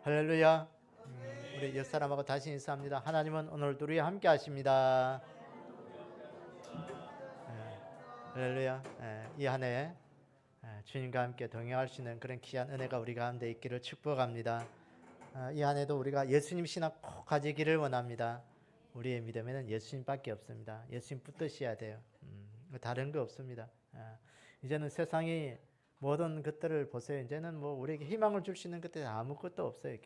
할렐루야. 우리 옆사람하고 다시 인사합니다. 하나님은 오늘도 우리와 함께 하십니다. 할렐루야. 이 한 해 주님과 함께 동행할 수 있는 그런 귀한 은혜가 우리 가운데 있기를 축복합니다. 이 한 해도 우리가 예수님 신앙 꼭 가지기를 원합니다. 우리의 믿음에는 예수님밖에 없습니다. 예수님 붙드셔야 돼요. 다른 거 없습니다. 이제는 세상이 모든 것들을 보세요. 이제는 뭐 우리에게 희망을 줄 수 있는 것들이 아무것도 없어요.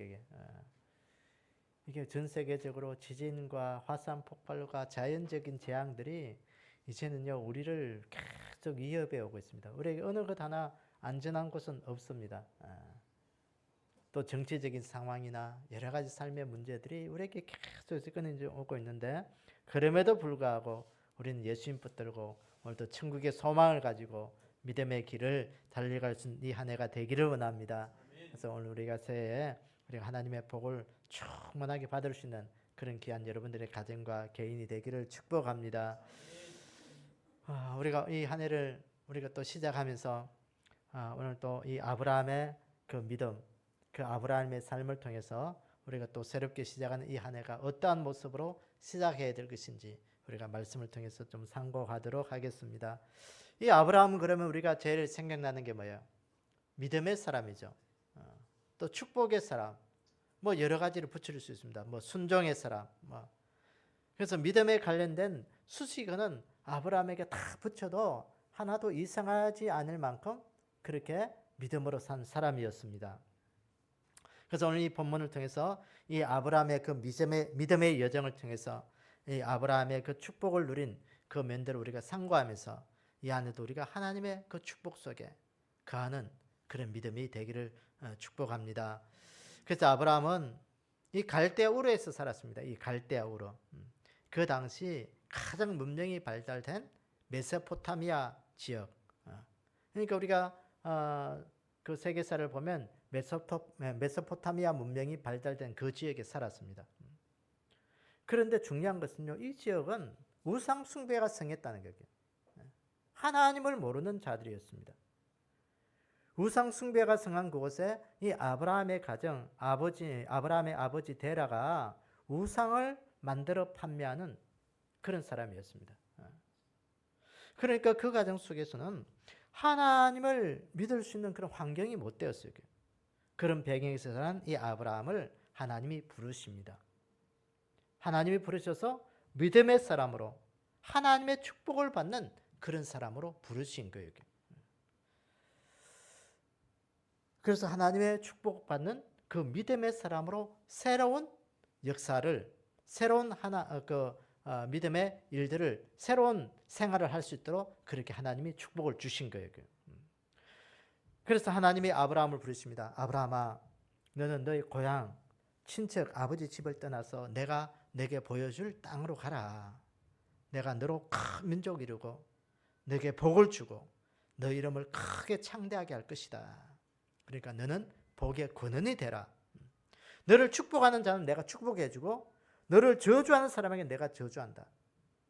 이게 전 세계적으로 지진과 화산 폭발과 자연적인 재앙들이 이제는요 우리를 계속 위협해 오고 있습니다. 우리에게 어느 것 하나 안전한 곳은 없습니다. 또 정치적인 상황이나 여러 가지 삶의 문제들이 우리에게 계속 끊어져 오고 있는데, 그럼에도 불구하고 우리는 예수님 붙들고 오늘도 천국의 소망을 가지고 믿음의 길을 달려갈 수 있는 이 한 해가 되기를 원합니다. 그래서 오늘 우리가 새해에 우리가 하나님의 복을 충만하게 받을 수 있는 그런 귀한 여러분들의 가정과 개인이 되기를 축복합니다. 우리가 이 한 해를 우리가 또 시작하면서 오늘 또 이 아브라함의 그 믿음, 그 아브라함의 삶을 통해서 우리가 또 새롭게 시작하는 이 한 해가 어떠한 모습으로 시작해야 될 것인지 우리가 말씀을 통해서 좀 상고하도록 하겠습니다. 이 아브라함은 그러면 우리가 제일 생각나는 게 뭐예요? 믿음의 사람이죠. 또 축복의 사람, 뭐 여러 가지를 붙일 수 있습니다. 뭐 순종의 사람, 그래서 믿음에 관련된 수식어는 아브라함에게 다 붙여도 하나도 이상하지 않을 만큼 그렇게 믿음으로 산 사람이었습니다. 그래서 오늘 이 본문을 통해서 이 아브라함의 그 믿음의 여정을 통해서 이 아브라함의 그 축복을 누린 그 면들을 우리가 상고하면서 이 안에도 우리가 하나님의 그 축복 속에 거하는 그런 믿음이 되기를 축복합니다. 그래서 아브라함은 이 갈대아 우르에서 살았습니다. 이 갈대아 우르. 그 당시 가장 문명이 발달된 메소포타미아 지역. 그러니까 우리가 그 세계사를 보면 메소포타미아 문명이 발달된 그 지역에 살았습니다. 그런데 중요한 것은요, 이 지역은 우상 숭배가 성했다는 거예요. 하나님을 모르는 자들이었습니다. 우상 숭배가 성한 그곳에 이 아브라함의 가정, 아브라함의 아버지 데라가 우상을 만들어 판매하는 그런 사람이었습니다. 그러니까 그 가정 속에서는 하나님을 믿을 수 있는 그런 환경이 못 되었어요. 그런 배경에서 난 이 아브라함을 하나님이 부르십니다. 하나님이 부르셔서 믿음의 사람으로 하나님의 축복을 받는 그런 사람으로 부르신 거예요. 그래서 하나님의 축복받는 그 믿음의 사람으로 새로운 역사를, 새로운 믿음의 일들을, 새로운 생활을 할 수 있도록 그렇게 하나님이 축복을 주신 거예요. 그래서 하나님이 아브라함을 부르십니다. 아브라함아, 너는 너의 고향, 친척, 아버지 집을 떠나서 내가 내게 보여줄 땅으로 가라. 내가 너로 큰 민족을 이루고 너에게 복을 주고 너 이름을 크게 창대하게 할 것이다. 그러니까 너는 복의 근원이 되라. 너를 축복하는 자는 내가 축복해 주고 너를 저주하는 사람에게 내가 저주한다.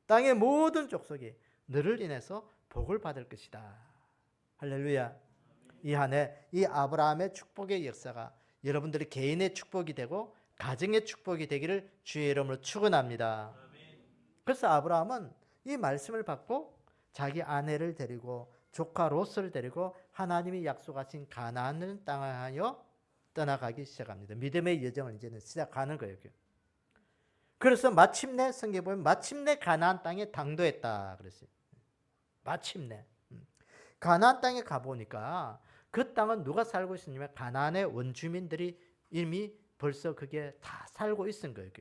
땅의 모든 족속이 너를 인해서 복을 받을 것이다. 할렐루야. 이 한 해 이 아브라함의 축복의 역사가 여러분들의 개인의 축복이 되고 가정의 축복이 되기를 주의 이름으로 축원합니다. 그래서 아브라함은 이 말씀을 받고 자기 아내를 데리고 조카 롯을 데리고 하나님이 약속하신 가나안 땅을 향하여 떠나가기 시작합니다. 믿음의 여정을 이제는 시작하는 거예요. 그래서 마침내 성경에 보면 마침내 가나안 땅에 당도했다 그랬어요. 마침내 가나안 땅에 가보니까 그 땅은 누가 살고 있었냐면 가나안의 원주민들이 이미 벌써 그게 다 살고 있은 거예요.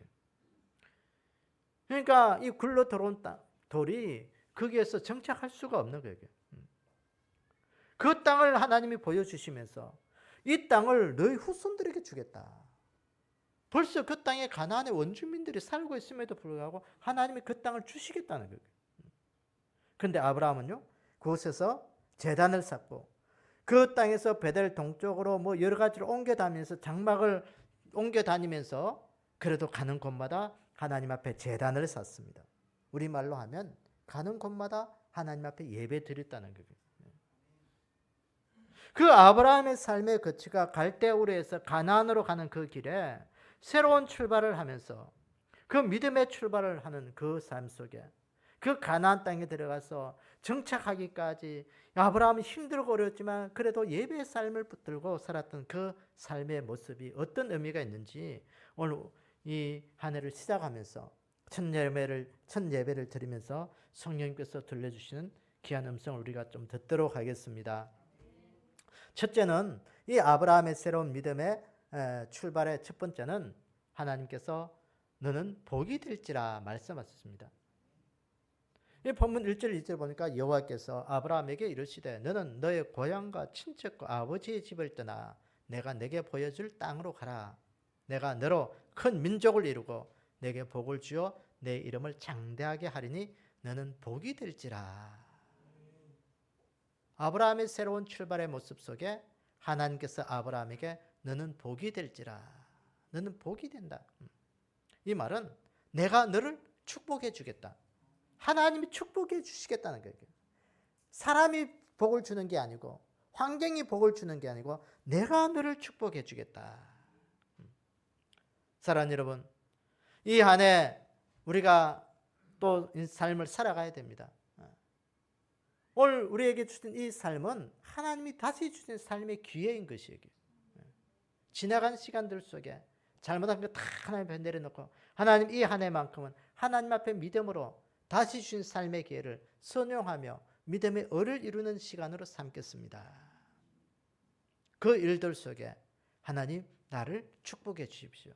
그러니까 이 굴러 들어온 돌이 거기에서 정착할 수가 없는 거예요. 그 땅을 하나님이 보여주시면서 이 땅을 너희 후손들에게 주겠다. 벌써 그 땅에 가나안의 원주민들이 살고 있음에도 불구하고 하나님이 그 땅을 주시겠다는 거예요. 그런데 아브라함은요, 그곳에서 제단을 쌓고 그 땅에서 베델 동쪽으로 뭐 여러 가지를 옮겨 다니면서 장막을 옮겨 다니면서 그래도 가는 곳마다 하나님 앞에 제단을 쌓습니다. 우리말로 하면 가는 곳마다 하나님 앞에 예배 드렸다는 거예요. 그 아브라함의 삶의 거치가 갈대우르에서 가나안으로 가는 그 길에 새로운 출발을 하면서 그 믿음의 출발을 하는 그 삶 속에 그 가나안 땅에 들어가서 정착하기까지 아브라함이 힘들고 어려웠지만 그래도 예배의 삶을 붙들고 살았던 그 삶의 모습이 어떤 의미가 있는지 오늘 이 한 해를 시작하면서 첫 예배를 드리면서 성령님께서 들려주시는 귀한 음성을 우리가 좀 듣도록 하겠습니다. 첫째는 이 아브라함의 새로운 믿음의 출발의 첫 번째는 하나님께서 너는 복이 될지라 말씀하셨습니다. 이 본문 1절 2절 보니까 여호와께서 아브라함에게 이르시되 너는 너의 고향과 친척과 아버지의 집을 떠나 내가 내게 보여줄 땅으로 가라. 내가 너로 큰 민족을 이루고 내게 복을 주어 내 이름을 장대하게 하리니 너는 복이 될지라. 아브라함의 새로운 출발의 모습 속에 하나님께서 아브라함에게 너는 복이 될지라. 너는 복이 된다. 이 말은 내가 너를 축복해 주겠다. 하나님이 축복해 주시겠다는 거예요. 사람이 복을 주는 게 아니고 환경이 복을 주는 게 아니고 내가 너를 축복해 주겠다. 사랑하는 여러분, 이 한 해 우리가 또 삶을 살아가야 됩니다. 오늘 우리에게 주신 이 삶은 하나님이 다시 주신 삶의 기회인 것이에요. 지나간 시간들 속에 잘못한 거 다 하나님 앞에 내려놓고 하나님 이 한 해만큼은 하나님 앞에 믿음으로 다시 주신 삶의 기회를 선용하며 믿음의 을을 이루는 시간으로 삼겠습니다. 그 일들 속에 하나님 나를 축복해 주십시오.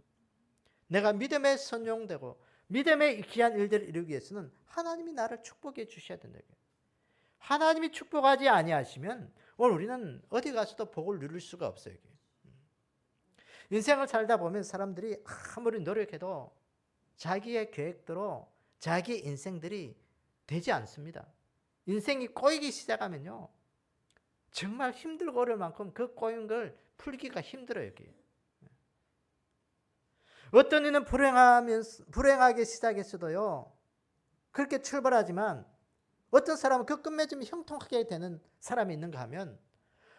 내가 믿음에 선용되고 믿음의 귀한 일들을 이루기 위해서는 하나님이 나를 축복해 주셔야 된다. 하나님이 축복하지 아니하시면 오늘 우리는 어디 가서도 복을 누릴 수가 없어요. 인생을 살다 보면 사람들이 아무리 노력해도 자기의 계획대로 자기 인생들이 되지 않습니다. 인생이 꼬이기 시작하면요 정말 힘들고 어려울 만큼 그 꼬인 걸 풀기가 힘들어요. 어떤 이는 불행하게 시작했어도요 그렇게 출발하지만 어떤 사람은 그 끝맺음이 형통하게 되는 사람이 있는가 하면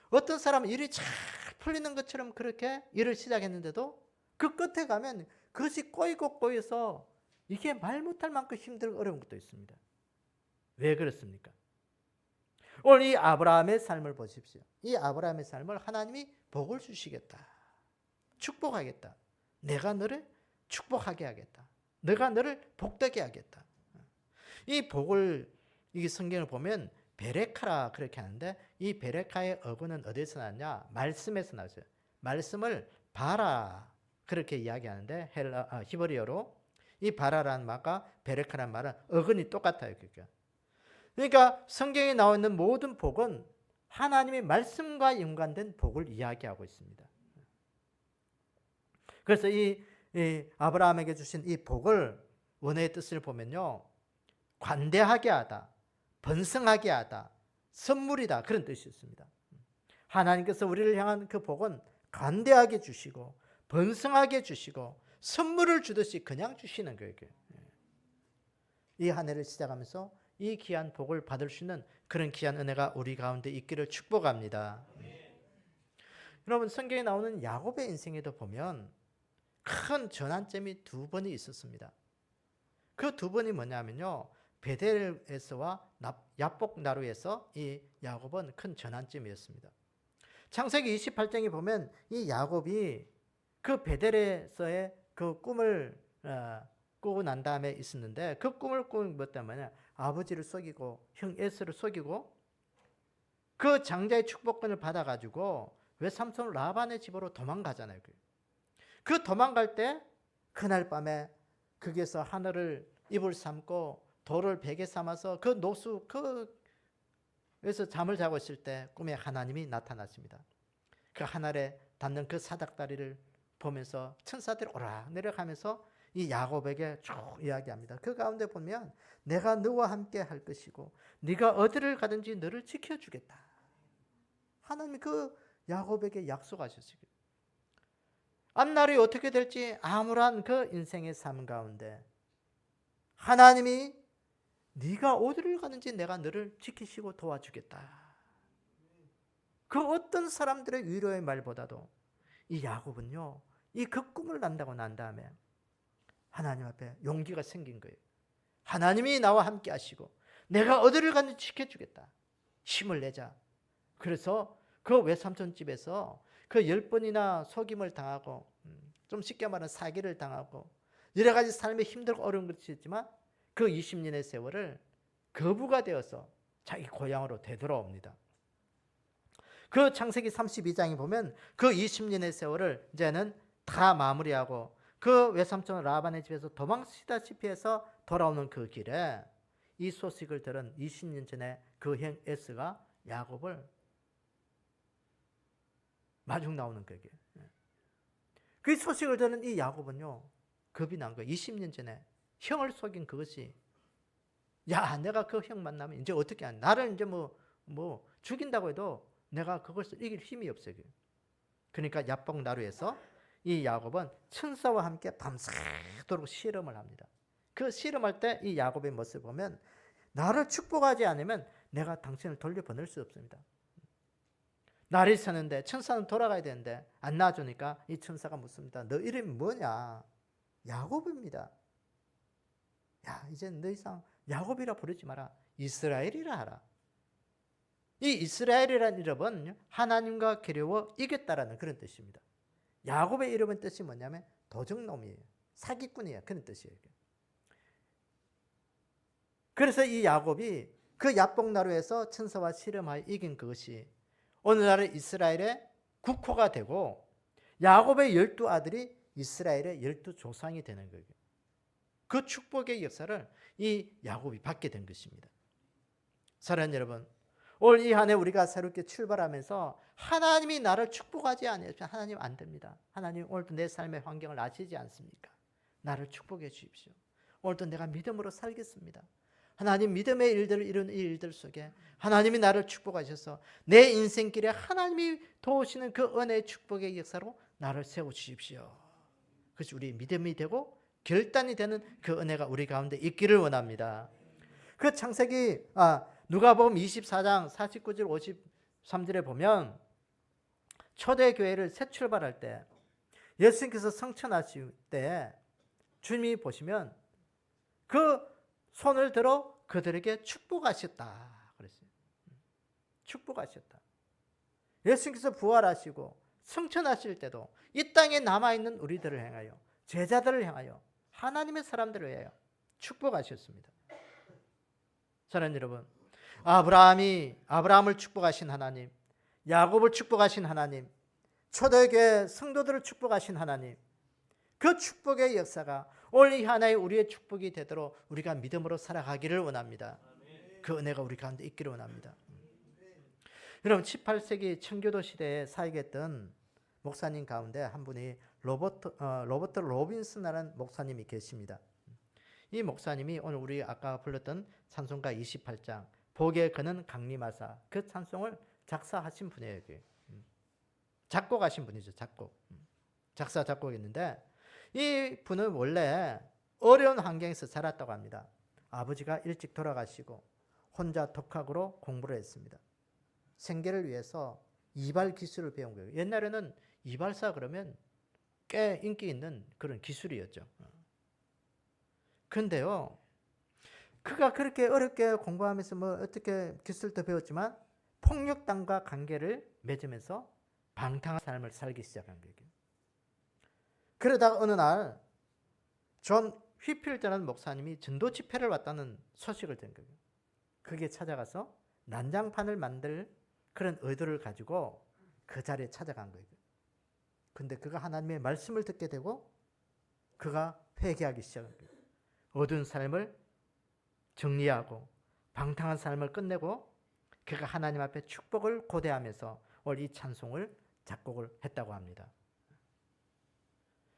어떤 사람은 일이 잘 풀리는 것처럼 그렇게 일을 시작했는데도 그 끝에 가면 그것이 꼬이고 꼬여서 이게 말 못할 만큼 힘들고 어려운 것도 있습니다. 왜 그렇습니까? 오늘 이 아브라함의 삶을 보십시오. 이 아브라함의 삶을 하나님이 복을 주시겠다. 축복하겠다. 내가 너를 축복하게 하겠다. 내가 너를 복되게 하겠다. 이 복을 이 성경을 보면 베레카라 그렇게 하는데 이 베레카의 어구는 어디서 나왔냐? 말씀에서 나왔어요. 말씀을 바라 그렇게 이야기하는데 히브리어로 이 바라라는 말과 베레카라는 말은 어근이 똑같아요. 그러니까 성경에 나와 있는 모든 복은 하나님의 말씀과 연관된 복을 이야기하고 있습니다. 그래서 이 아브라함에게 주신 이 복을 원어의 뜻을 보면요. 관대하게 하다, 번성하게 하다, 선물이다 그런 뜻이 있습니다. 하나님께서 우리를 향한 그 복은 관대하게 주시고 번성하게 주시고 선물을 주듯이 그냥 주시는 거예요. 이 한 해를 시작하면서 이 귀한 복을 받을 수 있는 그런 귀한 은혜가 우리 가운데 있기를 축복합니다. 여러분 성경에 나오는 야곱의 인생에도 보면 큰 전환점이 두 번이 있었습니다. 그 두 번이 뭐냐면요. 베델에서와 야복 나루에서 이 야곱은 큰 전환점이었습니다. 창세기 28장에 보면 이 야곱이 그 베델에서의 그 꿈을 꾸고 난 다음에 있었는데 그 꿈을 꾸는 것 때문에 아버지를 속이고 형 에서를 속이고 그 장자의 축복권을 받아가지고 외삼촌 라반의 집으로 도망가잖아요. 그 도망갈 때 그날 밤에 거기에서 하늘을 이불 삼고 돌을 베개 삼아서 그 노수 그에서 잠을 자고 있을 때 꿈에 하나님이 나타났습니다. 그 하늘에 닿는 그 사닥다리를 보면서 천사들이 오락 내려가면서 이 야곱에게 쭉 이야기합니다. 그 가운데 보면 내가 너와 함께 할 것이고 네가 어디를 가든지 너를 지켜주겠다. 하나님이 그 야곱에게 약속하셨어요. 앞날이 어떻게 될지 암울한 그 인생의 삶 가운데 하나님이 네가 어디를 가든지 내가 너를 지키시고 도와주겠다. 그 어떤 사람들의 위로의 말보다도 이 야곱은요, 이 그 꿈을 난다고 난 다음에 하나님 앞에 용기가 생긴 거예요. 하나님이 나와 함께 하시고 내가 어디를 가든지 지켜주겠다. 힘을 내자. 그래서 그 외삼촌 집에서 그 10번이나 속임을 당하고 좀 쉽게 말하면 사기를 당하고 여러 가지 삶에 힘들고 어려운 것이 있지만 그 20년의 세월을 거부가 되어서 자기 고향으로 되돌아옵니다. 그 창세기 32장에 보면 그 20년의 세월을 이제는 다 마무리하고 그 외삼촌 라반의 집에서 도망치다시피 해서 돌아오는 그 길에 이 소식을 들은 20년 전에 그 형 에스가 야곱을 마중 나오는 거예요. 그 소식을 들은 이 야곱은요, 겁이 난 거예요. 20년 전에 형을 속인 그것이, 야, 내가 그 형 만나면 이제 어떻게 하냐. 나를 이제 뭐 죽인다고 해도 내가 그것을 이길 힘이 없어요. 그러니까 야복 나루에서 이 야곱은 천사와 함께 밤새도록 씨름을 합니다. 그 씨름할 때 이 야곱의 모습을 보면 나를 축복하지 않으면 내가 당신을 돌려보낼 수 없습니다. 날이 새는데 천사는 돌아가야 되는데 안 놔주니까 이 천사가 묻습니다. 너 이름이 뭐냐? 야곱입니다. 야, 이제 너 이상 야곱이라 부르지 마라. 이스라엘이라 하라. 이 이스라엘이라는 이름은 하나님과 겨루어 이겼다라는 그런 뜻입니다. 야곱의 이름은 뜻이 뭐냐면 도적놈이에요. 사기꾼이에요. 그런 뜻이에요. 그래서 이 야곱이 그 야복나루에서 천사와 씨름하여 이긴 그것이 오늘날의 이스라엘의 국호가 되고 야곱의 12아들이 이스라엘의 12조상이 되는 거예요. 그 축복의 역사를 이 야곱이 받게 된 것입니다. 사랑하는 여러분, 올 이 한 해 우리가 새롭게 출발하면서 하나님이 나를 축복하지 않으면 하나님 안 됩니다. 하나님 오늘도 내 삶의 환경을 아시지 않습니까? 나를 축복해 주십시오. 오늘도 내가 믿음으로 살겠습니다. 하나님 믿음의 일들을 이룬 이 일들 속에 하나님이 나를 축복하셔서 내 인생길에 하나님이 도우시는 그 은혜의 축복의 역사로 나를 세워주십시오. 그것이 우리의 믿음이 되고 결단이 되는 그 은혜가 우리 가운데 있기를 원합니다. 그 창세기 누가복음 24장 49절 53절에 보면 초대교회를 새 출발할 때 예수님께서 성천하실 때 주님이 보시면 그 손을 들어 그들에게 축복하셨다 그랬어요. 축복하셨다. 예수님께서 부활하시고 성천하실 때도 이 땅에 남아있는 우리들을 향하여 제자들을 향하여 하나님의 사람들을 위하여 축복하셨습니다. 사랑하는 여러분, 아브라함을 축복하신 하나님, 야곱을 축복하신 하나님, 초대교회 성도들을 축복하신 하나님, 그 축복의 역사가 올 이 한 해의 우리의 축복이 되도록 우리가 믿음으로 살아가기를 원합니다. 그 은혜가 우리 가운데 있기를 원합니다. 여러분 18세기 청교도 시대에 사역했던 목사님 가운데 한 분이 로버트 로빈슨이라는 목사님이 계십니다. 이 목사님이 오늘 우리 아까 불렀던 찬송가 28장 복에 거는 강림하사 그 찬송을 작사하신 분이에요. 작곡하신 분이죠. 작사 작곡했는데 이 분은 원래 어려운 환경에서 자랐다고 합니다. 아버지가 일찍 돌아가시고 혼자 독학으로 공부를 했습니다. 생계를 위해서 이발 기술을 배운 거예요. 옛날에는 이발사 그러면 꽤 인기 있는 그런 기술이었죠. 그런데요, 그가 그렇게 어렵게 공부하면서 어떻게 기술도 배웠지만 폭력당과 관계를 맺으면서 방탕한 삶을 살기 시작한 거예요. 그러다가 어느 날 존 휘필드라는 목사님이 전도 집회를 왔다는 소식을 든 거예요. 거기에 찾아가서 난장판을 만들 그런 의도를 가지고 그 자리에 찾아간 거예요. 근데 그가 하나님의 말씀을 듣게 되고 그가 회개하기 시작한 거예요. 어두운 삶을 정리하고 방탕한 삶을 끝내고 그가 하나님 앞에 축복을 고대하면서 오늘 이 찬송을 작곡을 했다고 합니다.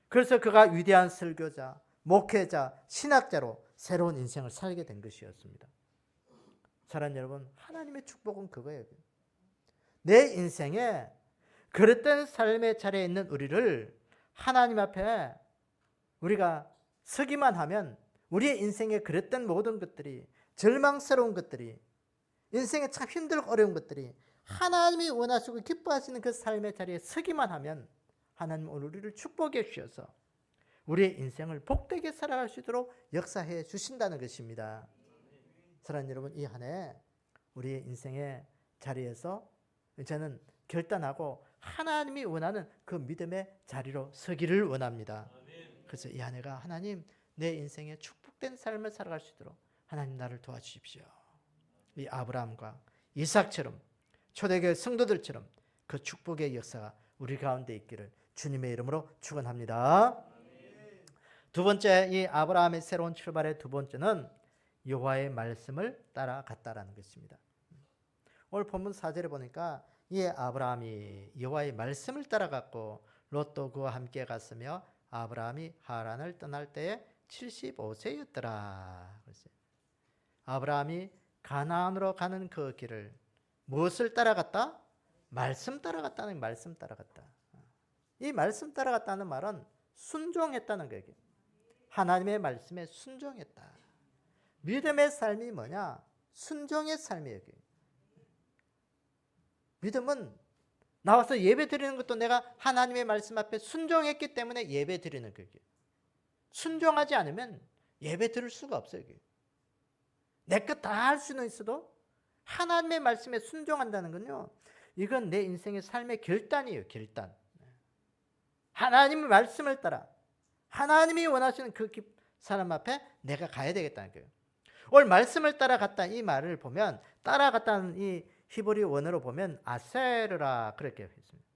그래서 그가 위대한 설교자, 목회자, 신학자로 새로운 인생을 살게 된 것이었습니다. 사랑하는 여러분, 하나님의 축복은 그거예요. 내 인생에 그릇된 삶의 자리에 있는 우리를 하나님 앞에 우리가 서기만 하면 우리의 인생에 그릇된 모든 것들이, 절망스러운 것들이, 인생에 참 힘들고 어려운 것들이 하나님이 원하시고 기뻐하시는 그 삶의 자리에 서기만 하면 하나님 오늘 우리를 축복해 주셔서 우리의 인생을 복되게 살아갈 수 있도록 역사해 주신다는 것입니다. 사랑하는 여러분, 이 한 해 우리의 인생의 자리에서 저는 결단하고 하나님이 원하는 그 믿음의 자리로 서기를 원합니다. 그래서 이 한 해가 하나님 내 인생에 축복된 삶을 살아갈 수 있도록 하나님 나를 도와주십시오. 이 아브라함과 이삭처럼 초대교회 성도들처럼 그 축복의 역사가 우리 가운데 있기를 주님의 이름으로 축원합니다. 두 번째, 이 아브라함의 새로운 출발의 두 번째는 여호와의 말씀을 따라갔다라는 것입니다. 오늘 본문 4절에 보니까 이 아브라함이 여호와의 말씀을 따라갔고 롯도 그와 함께 갔으며 아브라함이 하란을 떠날 때에 75세였더라. 아브라함이 가나안으로 가는 그 길을 무엇을 따라갔다? 말씀 따라갔다는, 말씀 따라갔다. 이 말씀 따라갔다는 말은 순종했다는 거예요. 하나님의 말씀에 순종했다. 믿음의 삶이 뭐냐? 순종의 삶이에요. 믿음은 나와서 예배 드리는 것도 내가 하나님의 말씀 앞에 순종했기 때문에 예배 드리는 거예요. 순종하지 않으면 예배 드릴 수가 없어요. 내 것 다 할 수는 있어도 하나님의 말씀에 순종한다는 건요, 이건 내 인생의 삶의 결단이에요. 결단. 하나님의 말씀을 따라 하나님이 원하시는 그 사람 앞에 내가 가야 되겠다는 거예요. 오늘 말씀을 따라갔다 이 말을 보면, 따라갔다는 이 히브리 원어로 보면 아세르라 그렇게 했습니다.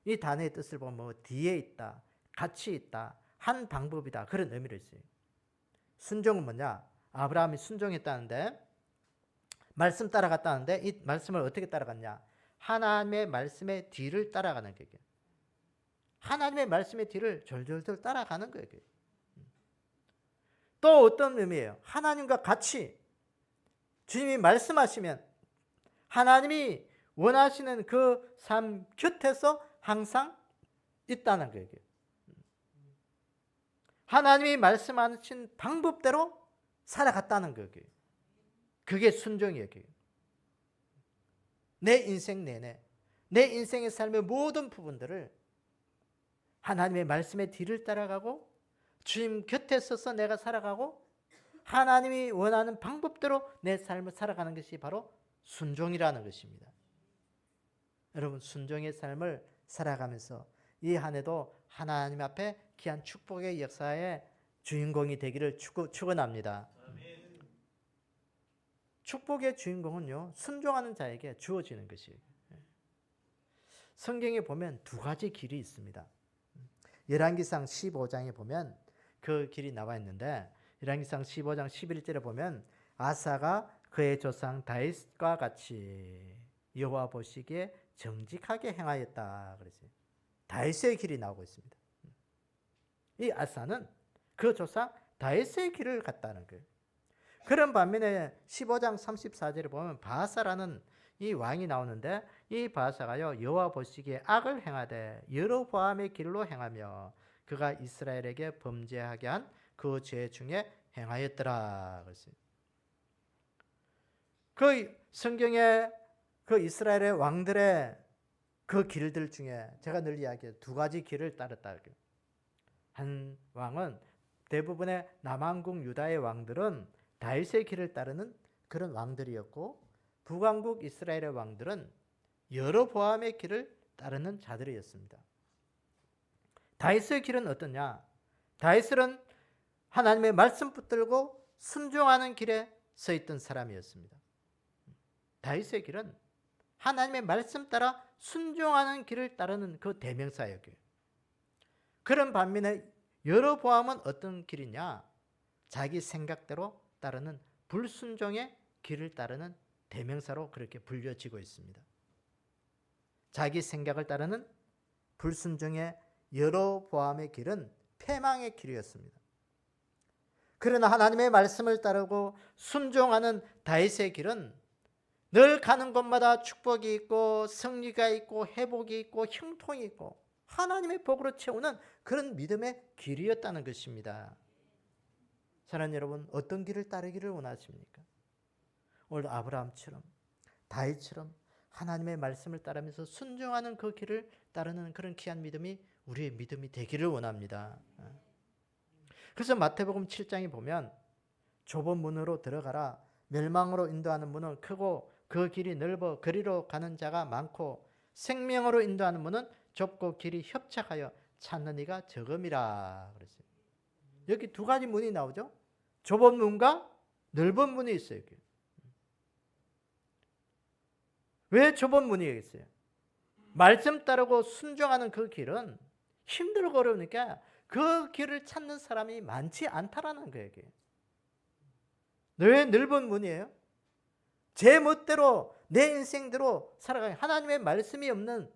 이 단어의 뜻을 보면 뭐 뒤에 있다, 같이 있다, 한 방법이다, 그런 의미를 있어요. 순종은 뭐냐? 아브라함이 순종했다는데, 말씀 따라갔다는데, 이 말씀을 어떻게 따라갔냐? 하나님의 말씀의 뒤를 따라가는 거예요. 하나님의 말씀의 뒤를 절절절 따라가는 거예요. 또 어떤 의미예요? 하나님과 같이 주님이 말씀하시면 하나님이 원하시는 그 삶 곁에서 항상 있다는 거예요. 하나님이 말씀하신 방법대로 살아갔다는 거예요. 그게 순종이에요. 내 인생 내내 내 인생의 삶의 모든 부분들을 하나님의 말씀의 뒤를 따라가고 주님 곁에 서서 내가 살아가고 하나님이 원하는 방법대로 내 삶을 살아가는 것이 바로 순종이라는 것입니다. 여러분, 순종의 삶을 살아가면서 이 한 해도 하나님 앞에 귀한 축복의 역사의 주인공이 되기를 축원합니다. 축복의 주인공은요, 순종하는 자에게 주어지는 것이에요. 성경에 보면 두 가지 길이 있습니다. 열왕기상 15장에 보면 그 길이 나와 있는데, 열왕기상 15장 11절에 보면 아사가 그의 조상 다윗과 같이 여호와 보시기에 정직하게 행하였다 그랬어요. 다윗의 길이 나오고 있습니다. 이 아사는 그 조상 다윗의 길을 갔다는 거예요. 그런 반면에 15장 34절에 보면 바사라는 이 왕이 나오는데, 이 바사가요 여호와 보시기에 악을 행하되 여로보암의 길로 행하며 그가 이스라엘에게 범죄하게 한 그 죄 중에 행하였더라 그랬어요. 그 성경의 그 이스라엘의 왕들의 그 길들 중에 제가 늘 이야기해요. 두 가지 길을 따랐다. 한 왕은, 대부분의 남왕국 유다의 왕들은 다윗의 길을 따르는 그런 왕들이었고, 북왕국 이스라엘의 왕들은 여로보암의 길을 따르는 자들이었습니다. 다윗의 길은 어떠냐? 다윗은 하나님의 말씀 붙들고 순종하는 길에 서 있던 사람이었습니다. 다윗의 길은 하나님의 말씀 따라 순종하는 길을 따르는 그 대명사예요. 그런 반면에 여로보암은 어떤 길이냐? 자기 생각대로 따르는 불순종의 길을 따르는 대명사로 그렇게 불려지고 있습니다. 자기 생각을 따르는 불순종의 여로보암의 길은 패망의 길이었습니다. 그러나 하나님의 말씀을 따르고 순종하는 다윗의 길은 늘 가는 곳마다 축복이 있고 승리가 있고 회복이 있고 형통이 있고 하나님의 복으로 채우는 그런 믿음의 길이었다는 것입니다. 사랑하는 여러분, 어떤 길을 따르기를 원하십니까? 오늘 아브라함처럼, 다윗처럼 하나님의 말씀을 따르면서 순종하는 그 길을 따르는 그런 귀한 믿음이 우리의 믿음이 되기를 원합니다. 그래서 마태복음 7장에 보면 좁은 문으로 들어가라. 멸망으로 인도하는 문은 크고 그 길이 넓어 그리로 가는 자가 많고 생명으로 인도하는 문은 좁고 길이 협착하여 찾는 이가 적음이라 그랬어요. 여기 두 가지 문이 나오죠. 좁은 문과 넓은 문이 있어요. 여기. 왜 좁은 문이겠어요? 말씀 따르고 순종하는 그 길은 힘들고 어려우니까 그 길을 찾는 사람이 많지 않다라는 거예요. 왜 넓은 문이에요? 제 멋대로 내 인생대로 살아가기, 하나님의 말씀이 없는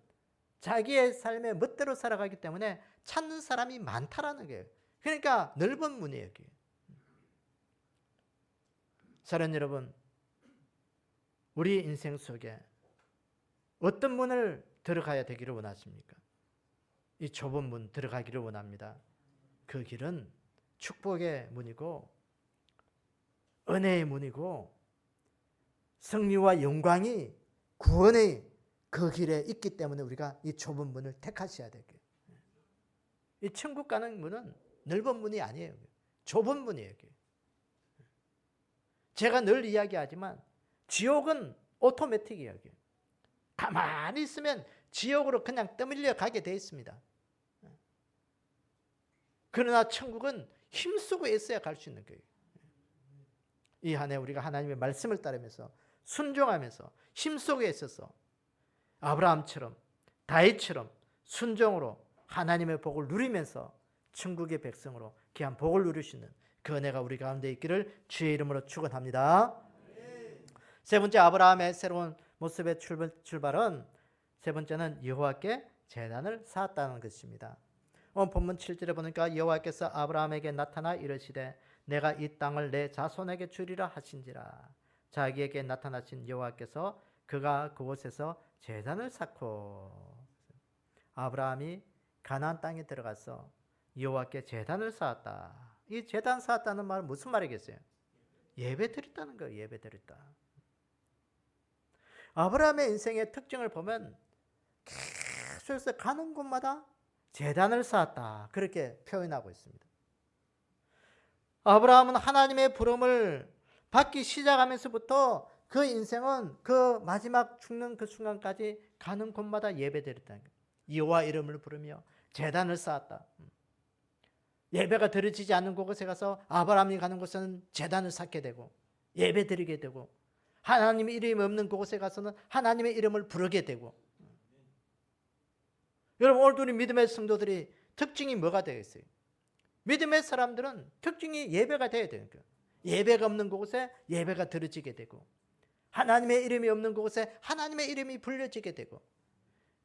자기의 삶의 멋대로 살아가기 때문에 찾는 사람이 많다라는 거예요. 그러니까 넓은 문이에요. 여기. 사랑하는 여러분, 우리 인생 속에 어떤 문을 들어가야 되기를 원하십니까? 이 좁은 문 들어가기를 원합니다. 그 길은 축복의 문이고 은혜의 문이고 승리와 영광이 구원의 그 길에 있기 때문에 우리가 이 좁은 문을 택하셔야 돼요. 이 천국 가는 문은 넓은 문이 아니에요. 좁은 문이에요. 제가 늘 이야기하지만 지옥은 오토매틱이에요. 가만히 있으면 지옥으로 그냥 떠밀려 가게 되어 있습니다. 그러나 천국은 힘쓰고 애써야 갈 수 있는 거예요. 이 한 해 우리가 하나님의 말씀을 따르면서 순종하면서 힘쓰고 애써서 아브라함처럼 다윗처럼 순종으로 하나님의 복을 누리면서 천국의 백성으로 귀한 복을 누릴 수 있는 그 은혜가 우리 가운데 있기를 주의 이름으로 축원합니다. 세 번째, 아브라함의 새로운 모습의 출발은 세 번째는 여호와께 제단을 쌓았다는 것입니다. 오늘 본문 7절에 보니까 여호와께서 아브라함에게 나타나 이르시되 내가 이 땅을 내 자손에게 주리라 하신지라. 자기에게 나타나신 여호와께서 그가 그곳에서 제단을 쌓고, 아브라함이 가나안 땅에 들어가서 여호와께 제단을 쌓았다. 이 제단 쌓았다는 말은 무슨 말이겠어요? 예배 드렸다는 거예요. 예배 드렸다. 아브라함의 인생의 특징을 보면 계속해서 가는 곳마다 제단을 쌓았다. 그렇게 표현하고 있습니다. 아브라함은 하나님의 부름을 받기 시작하면서부터 그 인생은 그 마지막 죽는 그 순간까지 가는 곳마다 예배드렸다는 거예요. 여호와 이름을 부르며 제단을 쌓았다. 예배가 드려지지 않는 곳에 가서 아브라함이 가는 곳은 제단을 쌓게 되고 예배드리게 되고, 하나님의 이름이 없는 곳에 가서는 하나님의 이름을 부르게 되고. 여러분, 오늘 우리 믿음의 성도들이 특징이 뭐가 되겠어요? 믿음의 사람들은 특징이 예배가 되어야 되는 거예요. 예배가 없는 곳에 예배가 드려지게 되고, 하나님의 이름이 없는 곳에 하나님의 이름이 불려지게 되고,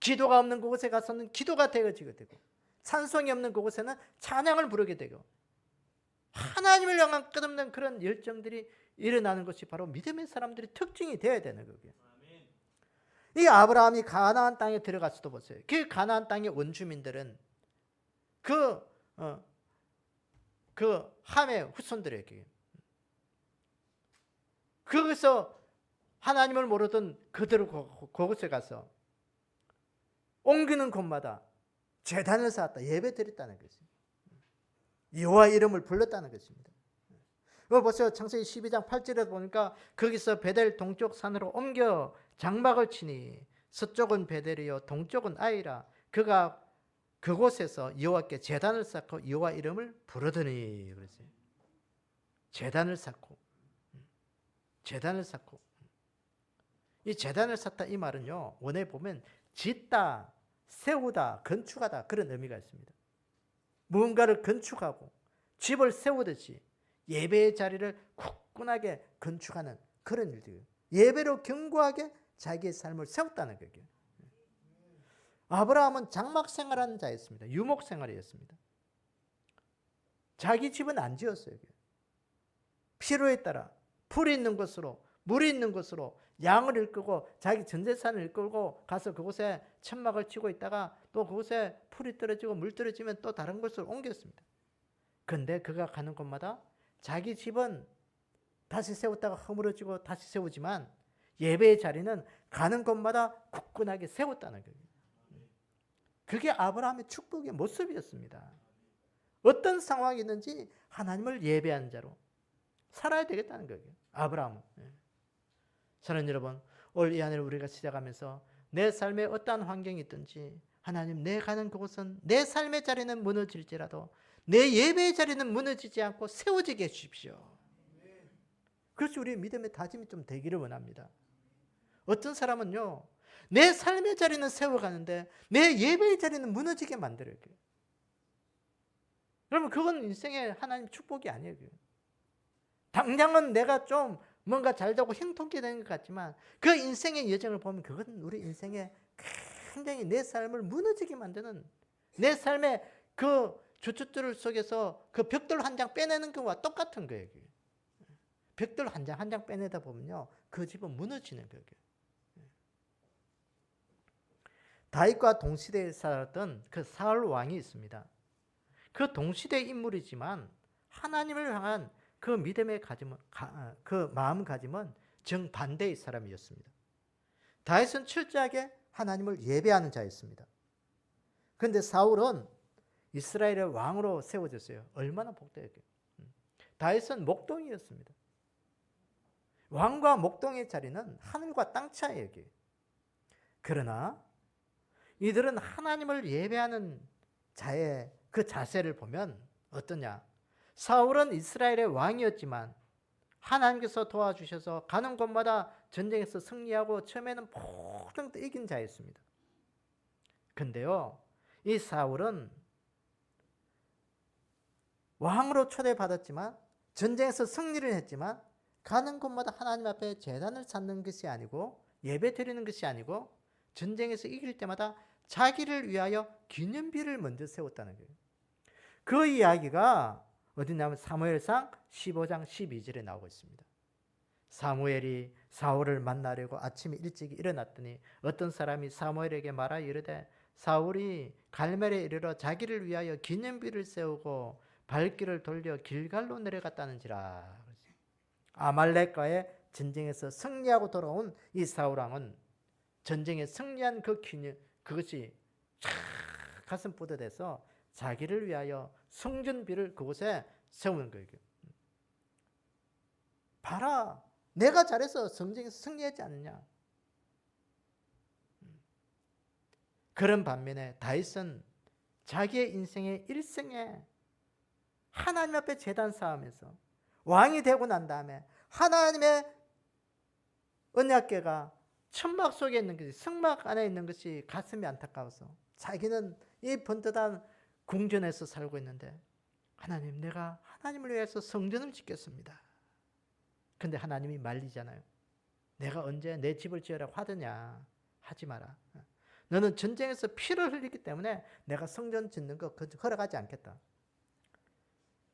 기도가 없는 곳에 가서는 기도가 되어지게 되고, 찬송이 없는 곳에는 찬양을 부르게 되고, 하나님을 향한 끝없는 그런 열정들이 일어나는 것이 바로 믿음의 사람들의 특징이 되어야 되는 거예요. 이 아브라함이 가나안 땅에 들어갔어도 보세요. 그 가나안 땅의 원주민들은 그 함의 후손들에게, 거기서 하나님을 모르던 그들을 그곳에 가서 옮기는 곳마다 제단을 쌓았다. 예배 드렸다는 것입니다. 여호와 이름을 불렀다는 것입니다. 이거 보세요. 창세기 12장 8절에 보니까 거기서 베델 동쪽 산으로 옮겨 장막을 치니 서쪽은 베델이요 동쪽은 아이라. 그가 그곳에서 여호와께 제단을 쌓고 여호와 이름을 부르더니 그랬어요. 제단을 쌓고, 제단을 쌓고. 이 제단을 쌓다 이 말은요, 원에 보면 짓다, 세우다, 건축하다 그런 의미가 있습니다. 무언가를 건축하고 집을 세우듯이 예배의 자리를 굳건하게 건축하는 그런 일들이에요. 예배로 견고하게 자기의 삶을 세웠다는 거예요. 아브라함은 장막 생활하는 자였습니다. 유목 생활이었습니다. 자기 집은 안 지었어요. 필요에 따라 풀이 있는 곳으로, 물이 있는 곳으로 양을 일끄고 자기 전 재산을 일끌고 가서 그곳에 천막을 치고 있다가 또 그곳에 풀이 떨어지고 물 떨어지면 또 다른 곳으로 옮겼습니다. 그런데 그가 가는 곳마다 자기 집은 다시 세웠다가 허물어지고 다시 세우지만 예배의 자리는 가는 곳마다 굳건하게 세웠다는 거예요. 그게 아브라함의 축복의 모습이었습니다. 어떤 상황이 있는지 하나님을 예배하는 자로 살아야 되겠다는 거예요. 아브라함은. 사랑하는 여러분, 올 이 한 해를 우리가 시작하면서 내 삶에 어떠한 환경이 있든지 하나님, 내 가는 그곳은 내 삶의 자리는 무너질지라도 내 예배의 자리는 무너지지 않고 세워지게 해주십시오. 그렇지, 우리의 믿음의 다짐이 좀 되기를 원합니다. 어떤 사람은요, 내 삶의 자리는 세워가는데 내 예배의 자리는 무너지게 만들어요. 그러면 그건 인생의 하나님 축복이 아니에요. 당장은 내가 좀 뭔가 잘 되고 행복하게 되는 것 같지만 그 인생의 여정을 보면 그건 우리 인생의 굉장히 내 삶을 무너지게 만드는, 내 삶의 그 주춧돌 속에서 그 벽돌 한 장 빼내는 것과 똑같은 거예요. 벽돌 한 장 한 장 빼내다 보면요, 그 집은 무너지는 거예요. 다윗과 동시대에 살았던 그 사울 왕이 있습니다. 그 동시대 인물이지만 하나님을 향한 그 믿음의 그 마음가짐은 정반대의 사람이었습니다. 다윗은 철저하게 하나님을 예배하는 자였습니다. 그런데 사울은 이스라엘의 왕으로 세워졌어요. 얼마나 복되었게요. 다윗은 목동이었습니다. 왕과 목동의 자리는 하늘과 땅 차이예요. 그러나 이들은 하나님을 예배하는 자의 그 자세를 보면 어떠냐? 사울은 이스라엘의 왕이었지만 하나님께서 도와주셔서 가는 곳마다 전쟁에서 승리하고 처음에는 모든 때 이긴 자였습니다. 근데요, 이 사울은 왕으로 초대받았지만 전쟁에서 승리를 했지만 가는 곳마다 하나님 앞에 제단을 쌓는 것이 아니고 예배 드리는 것이 아니고 전쟁에서 이길 때마다 자기를 위하여 기념비를 먼저 세웠다는 거예요. 그 이야기가 어디냐면 사무엘상 15장 12절에 나오고 있습니다. 사무엘이 사울을 만나려고 아침에 일찍 일어났더니 어떤 사람이 사무엘에게 말하여 이르되 사울이 갈멜에 이르러 자기를 위하여 기념비를 세우고 발길을 돌려 길갈로 내려갔다는지라. 아말렉과의 전쟁에서 승리하고 돌아온 이 사울왕은 전쟁에 승리한 그 기념, 그것이 가슴 뿌듯해서 자기를 위하여 성전비를 그곳에 세우는 거예요. 봐라, 내가 잘해서 전쟁에서 승리하지 않느냐. 그런 반면에 다윗은 자기의 인생의 일생에 하나님 앞에 제단 쌓으면서 왕이 되고 난 다음에 하나님의 언약궤가 천막 속에 있는 것이, 성막 안에 있는 것이 가슴이 안타까워서 자기는 이 번듯한 궁전에서 살고 있는데 하나님, 내가 하나님을 위해서 성전을 짓겠습니다. 근데 하나님이 말리잖아요. 내가 언제 내 집을 지으라고 하더냐. 하지 마라. 너는 전쟁에서 피를 흘리기 때문에 내가 성전 짓는 거 허락하지 않겠다.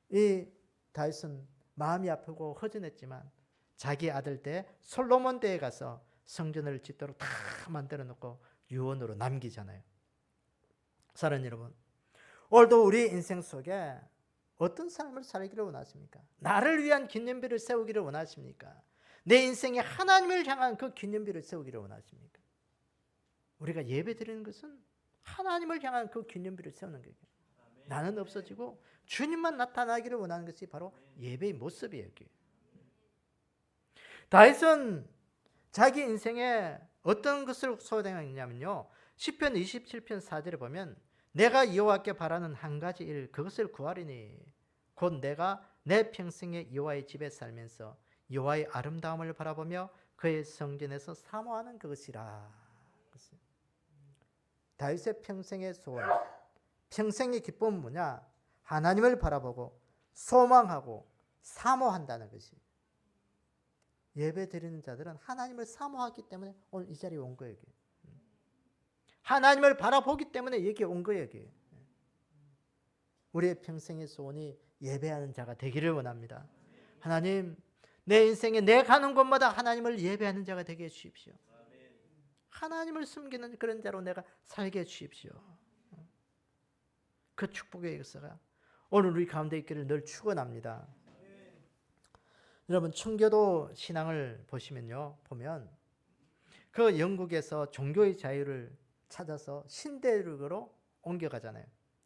이 다윗은 마음이 아프고 허전했지만 자기 아들 때 솔로몬 때에 가서 성전을 짓도록 다 만들어 놓고 유언으로 남기잖아요. 사랑하는 여러분, 오늘도 우리 인생 속에 어떤 삶을 살기를 원하십니까? 나를 위한 기념비를 세우기를 원하십니까? 내 인생에 하나님을 향한 그 기념비를 세우기를 원하십니까? 우리가 예배 드리는 것은 하나님을 향한 그 기념비를 세우는 거예요. 나는 없어지고 주님만 나타나기를 원하는 것이 바로 예배의 모습이에요. 다윗은 자기 인생에 어떤 것을 소망했냐면요, 시편 27편 4절에 보면 내가 여호와께 바라는 한 가지 일, 그것을 구하리니 곧 내가 내 평생에 여호와의 집에 살면서 여호와의 아름다움을 바라보며 그의 성전에서 사모하는 그것이라. 다윗의 평생의 소원, 평생의 기쁨은 뭐냐? 하나님을 바라보고 소망하고 사모한다는 것이. 예배 드리는 자들은 하나님을 사모하기 때문에 오늘 이 자리에 온 거예요. 하나님을 바라보기 때문에 여기에 온 거예요. 우리의 평생의 소원이 예배하는 자가 되기를 원합니다. 하나님, 내 인생에 내 가는 곳마다 하나님을 예배하는 자가 되게 해주십시오. 하나님을 숨기는 그런 자로 내가 살게 해주십시오. 그 축복의 역사가 오늘 우리 가운데 있기를 늘 축원합니다. 여러분, 청교도 신앙을 보시면요, 보면 그 영국에서 종교의 자유를 찾아서 신대륙으로 옮겨가잖아요.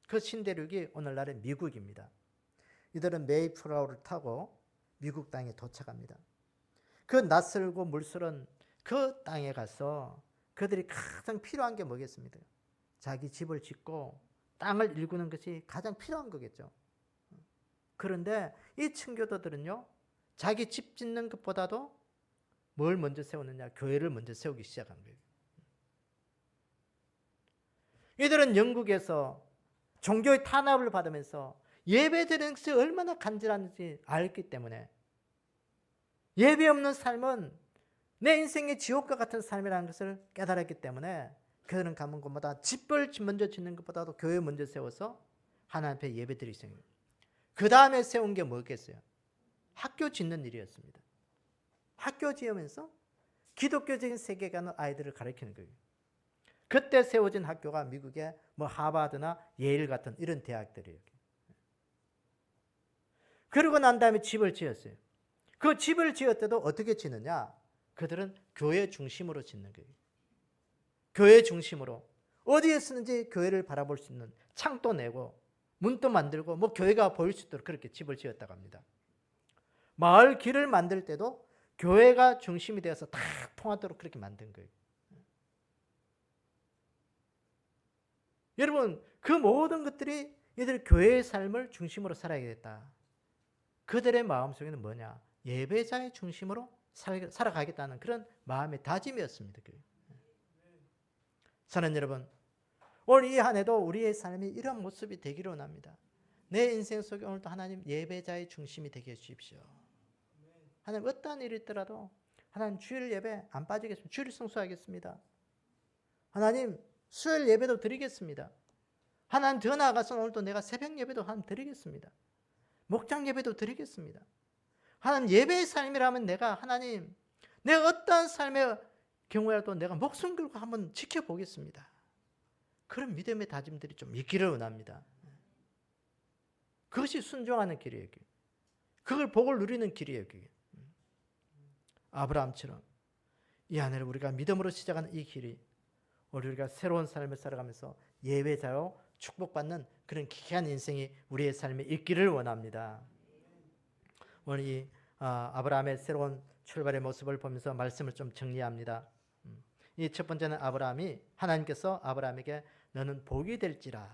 그 신대륙이 오늘날의 미국입니다. 이들은 메이플라워를 타고 미국 땅에 도착합니다. 그 낯설고 물스러운 그 땅에 가서 그들이 가장 필요한 게 뭐겠습니까? 자기 집을 짓고 땅을 일구는 것이 가장 필요한 거겠죠. 그런데 이 청교도들은요, 자기 집 짓는 것보다도 뭘 먼저 세우느냐? 교회를 먼저 세우기 시작한 거예요. 이들은 영국에서 종교의 탄압을 받으면서 예배드리는 것이 얼마나 간절한지 알기 때문에 예배 없는 삶은 내 인생의 지옥과 같은 삶이라는 것을 깨달았기 때문에 그들은 가는 곳마다 집을 먼저 짓는 것보다도 교회 먼저 세워서 하나님 앞에 예배드리기 시작합니다. 그 다음에 세운 게 뭐겠어요? 학교 짓는 일이었습니다. 학교 지으면서 기독교적인 세계관의 아이들을 가르치는 거예요. 그때 세워진 학교가 미국의 뭐 하버드나 예일 같은 이런 대학들이에요. 그러고 난 다음에 집을 지었어요. 그 집을 지을 때도 어떻게 짓느냐? 그들은 교회 중심으로 짓는 거예요. 교회 중심으로. 어디에 쓰는지 교회를 바라볼 수 있는 창도 내고 문도 만들고 뭐 교회가 보일 수 있도록 그렇게 집을 지었다고 합니다. 마을 길을 만들 때도 교회가 중심이 되어서 다 통하도록 그렇게 만든 거예요. 여러분, 그 모든 것들이 이들 교회의 삶을 중심으로 살아야겠다. 그들의 마음속에는 뭐냐? 예배자의 중심으로 살아가겠다는 그런 마음의 다짐이었습니다. 저는 여러분, 오늘 이 한 해도 우리의 삶이 이런 모습이 되기를 원합니다. 내 인생 속에 오늘도 하나님 예배자의 중심이 되게 해주십시오. 하나님 어떠한 일이 있더라도 하나님 주일 예배 안 빠지겠습니다. 주일 성수하겠습니다. 하나님 수요일 예배도 드리겠습니다. 하나님 더 나아가서 오늘도 내가 새벽 예배도 하나님 드리겠습니다. 목장 예배도 드리겠습니다. 하나님 예배의 삶이라면 내가 하나님 내 어떠한 삶의 경우라도 내가 목숨 걸고 한번 지켜보겠습니다. 그런 믿음의 다짐들이 좀 있기를 원합니다. 그것이 순종하는 길이에요. 그걸 복을 누리는 길이에요. 아브라함처럼 이 한 해를 우리가 믿음으로 시작하는 이 길이 우리가 새로운 삶을 살아가면서 예배자요 축복받는 그런 귀한 인생이 우리의 삶에 있기를 원합니다. 오늘 이 아브라함의 새로운 출발의 모습을 보면서 말씀을 좀 정리합니다. 이 첫 번째는 아브라함이 하나님께서 아브라함에게 너는 복이 될지라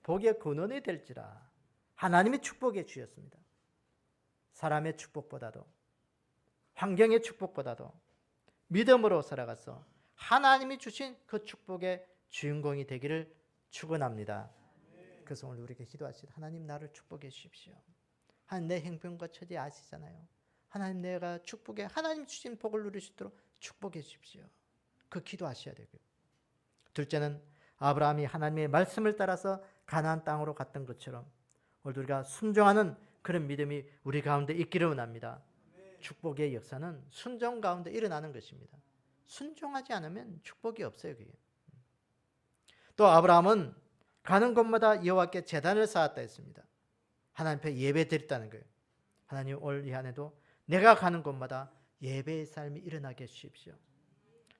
복의 근원이 될지라 하나님의 축복해 주셨습니다. 사람의 축복보다도 환경의 축복보다도 믿음으로 살아가서 하나님이 주신 그 축복의 주인공이 되기를 축원합니다. 그래서 오늘 우리에게 기도하시다. 하나님 나를 축복해 주십시오. 하나님 내 형편과 처지 아시잖아요. 하나님 내가 축복에 하나님 주신 복을 누릴 수 있도록 축복해 주십시오. 그 기도하셔야 되고요. 둘째는 아브라함이 하나님의 말씀을 따라서 가나안 땅으로 갔던 것처럼 오늘 우리가 순종하는 그런 믿음이 우리 가운데 있기를 원합니다. 축복의 역사는 순종 가운데 일어나는 것입니다. 순종하지 않으면 축복이 없어요. 그게. 또 아브라함은 가는 곳마다 여호와께 제단을 쌓았다 했습니다. 하나님 앞에 예배 드렸다는 거예요. 하나님 올 이 한 해도 내가 가는 곳마다 예배의 삶이 일어나게 해주십시오.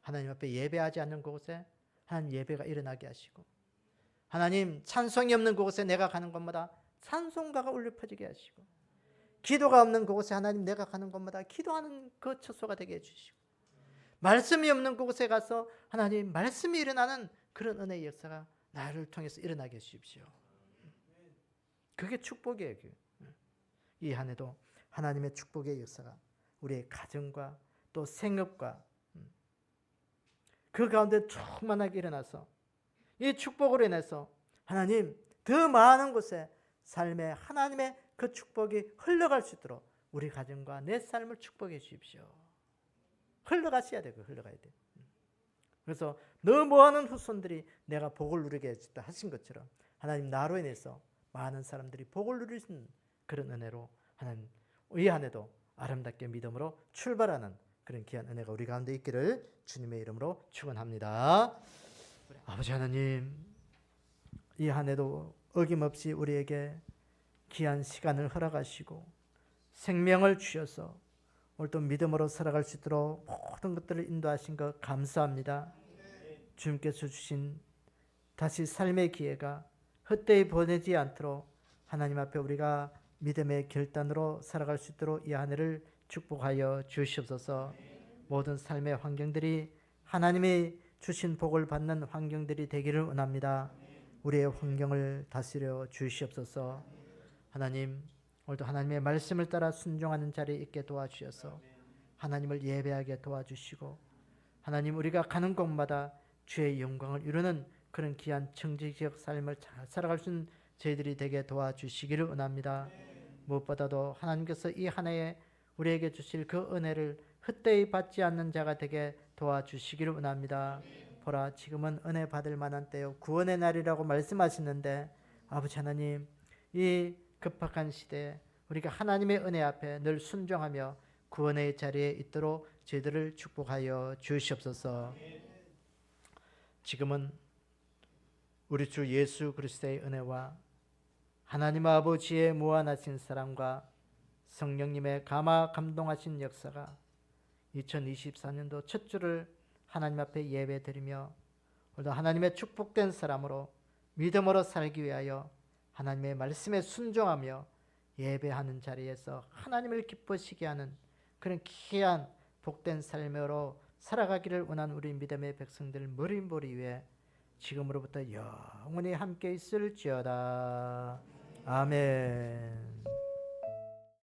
하나님 앞에 예배하지 않는 곳에 하나님 예배가 일어나게 하시고 하나님 찬송이 없는 곳에 내가 가는 곳마다 찬송가가 울려 퍼지게 하시고 기도가 없는 곳에 하나님 내가 가는 곳마다 기도하는 그 처소가 되게 해주시고 말씀이 없는 곳에 가서 하나님 말씀이 일어나는 그런 은혜의 역사가 나를 통해서 일어나게 해주십시오. 그게 축복이에요. 이 한 해도 하나님의 축복의 역사가 우리의 가정과 또 생업과 그 가운데 충만하게 일어나서 이 축복으로 인해서 하나님 더 많은 곳에 삶에 하나님의 그 축복이 흘러갈 수 있도록 우리 가정과 내 삶을 축복해 주십시오. 흘러가셔야 되고 흘러가야 돼요. 그래서 너 뭐하는 후손들이 내가 복을 누리게 해주다 하신 것처럼 하나님 나로 인해서 많은 사람들이 복을 누릴 수 있는 그런 은혜로 하나님 이 한 해도 아름답게 믿음으로 출발하는 그런 귀한 은혜가 우리 가운데 있기를 주님의 이름으로 축원합니다. 아버지 하나님 이 한 해도 어김없이 우리에게 귀한 시간을 허락하시고 생명을 주셔서 오늘도 믿음으로 살아갈 수 있도록 모든 것들을 인도하신 것 감사합니다. 주님께서 주신 다시 삶의 기회가 헛되이 보내지 않도록 하나님 앞에 우리가 믿음의 결단으로 살아갈 수 있도록 이 한 해를 축복하여 주시옵소서. 모든 삶의 환경들이 하나님이 주신 복을 받는 환경들이 되기를 원합니다. 우리의 환경을 다스려 주시옵소서. 하나님, 오늘도 하나님의 말씀을 따라 순종하는 자리에 있게 도와주셔서 하나님을 예배하게 도와주시고, 하나님, 우리가 가는 곳마다 주의 영광을 이루는 그런 귀한 청지기적 삶을 잘 살아갈 수 있는 저희들이 되게 도와주시기를 원합니다. 무엇보다도 하나님께서 이 한 해에 우리에게 주실 그 은혜를 헛되이 받지 않는 자가 되게 도와주시기를 원합니다. 보라, 지금은 은혜 받을 만한 때요 구원의 날이라고 말씀하시는데, 아버지 하나님, 이 급박한 시대에 우리가 하나님의 은혜 앞에 늘 순종하며 구원의 자리에 있도록 저희들을 축복하여 주시옵소서. 지금은 우리 주 예수 그리스도의 은혜와 하나님 아버지의 무한하신 사랑과 성령님의 감동하신 역사가 2024년도 첫 주를 하나님 앞에 예배드리며 오늘도 하나님의 축복된 사람으로 믿음으로 살기 위하여 하나님의 말씀에 순종하며 예배하는 자리에서 하나님을 기쁘시게 하는 그런 귀한 복된 삶으로 살아가기를 원하는 우리 믿음의 백성들 머리머리 위에 지금으로부터 영원히 함께 있을지어다. 아멘.